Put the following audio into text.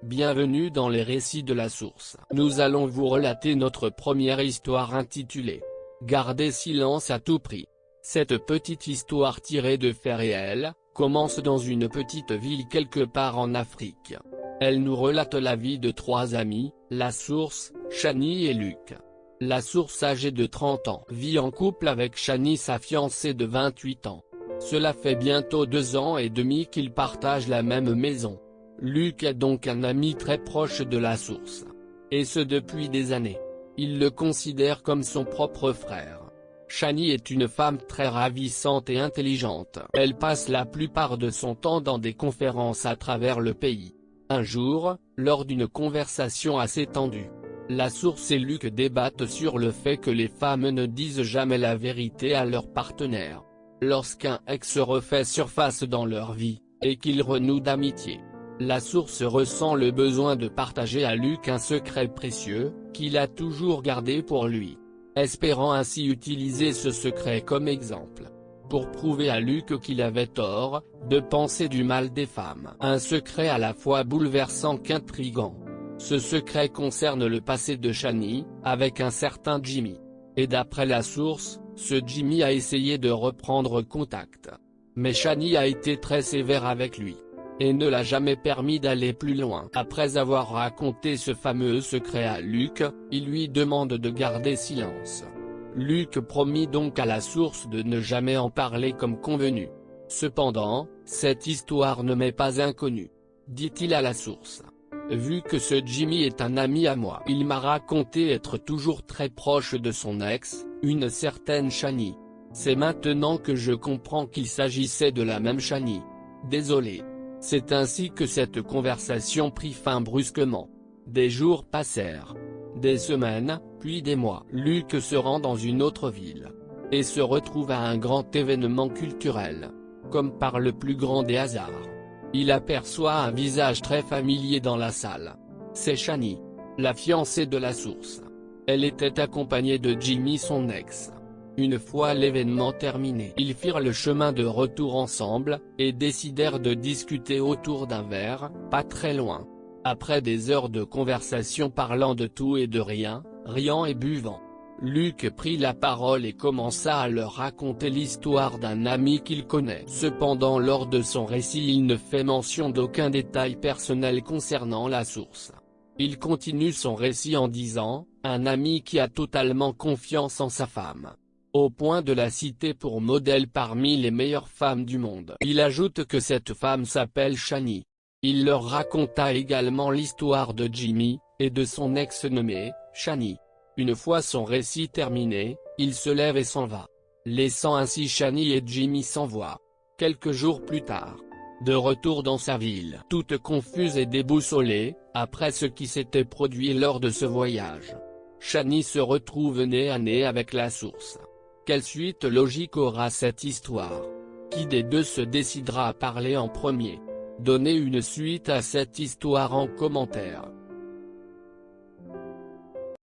Bienvenue dans les récits de la source. Nous allons vous relater notre première histoire intitulée « Garder silence à tout prix ». Cette petite histoire tirée de faits réels, commence dans une petite ville quelque part en Afrique. Elle nous relate la vie de trois amis, la source, Chani et Luc. La source âgée de 30 ans vit en couple avec Chani, sa fiancée de 28 ans. Cela fait bientôt 2 ans et demi qu'ils partagent la même maison. Luc est donc un ami très proche de la source. Et ce depuis des années. Il le considère comme son propre frère. Chani est une femme très ravissante et intelligente. Elle passe la plupart de son temps dans des conférences à travers le pays. Un jour, lors d'une conversation assez tendue, la source et Luc débattent sur le fait que les femmes ne disent jamais la vérité à leur partenaire. Lorsqu'un ex refait surface dans leur vie, et qu'ils renouent d'amitié, la source ressent le besoin de partager à Luc un secret précieux, qu'il a toujours gardé pour lui, espérant ainsi utiliser ce secret comme exemple, pour prouver à Luc qu'il avait tort, de penser du mal des femmes. Un secret à la fois bouleversant qu'intrigant. Ce secret concerne le passé de Chani, avec un certain Jimmy. Et d'après la source, ce Jimmy a essayé de reprendre contact. Mais Chani a été très sévère avec lui, et ne l'a jamais permis d'aller plus loin. Après avoir raconté ce fameux secret à Luc, il lui demande de garder silence. Luc promit donc à la source de ne jamais en parler comme convenu. Cependant, cette histoire ne m'est pas inconnue, dit-il à la source. Vu que ce Jimmy est un ami à moi, il m'a raconté être toujours très proche de son ex, une certaine Chani. C'est maintenant que je comprends qu'il s'agissait de la même Chani. Désolé. C'est ainsi que cette conversation prit fin brusquement. Des jours passèrent. Des semaines, puis des mois. Luc se rend dans une autre ville. Et se retrouve à un grand événement culturel. Comme par le plus grand des hasards. Il aperçoit un visage très familier dans la salle. C'est Chani, la fiancée de la source. Elle était accompagnée de Jimmy, son ex. Une fois l'événement terminé, ils firent le chemin de retour ensemble, et décidèrent de discuter autour d'un verre, pas très loin. Après des heures de conversation parlant de tout et de rien, riant et buvant, Luc prit la parole et commença à leur raconter l'histoire d'un ami qu'il connaît. Cependant, lors de son récit, il ne fait mention d'aucun détail personnel concernant la source. Il continue son récit en disant, un ami qui a totalement confiance en sa femme, au point de la citer pour modèle parmi les meilleures femmes du monde. Il ajoute que cette femme s'appelle Chani. Il leur raconta également l'histoire de Jimmy, et de son ex nommé, Chani. Une fois son récit terminé, il se lève et s'en va, laissant ainsi Chani et Jimmy sans voix. Quelques jours plus tard, de retour dans sa ville, toute confuse et déboussolée, après ce qui s'était produit lors de ce voyage, Chani se retrouve nez à nez avec la source. Quelle suite logique aura cette histoire? Qui des deux se décidera à parler en premier? Donnez une suite à cette histoire en commentaire.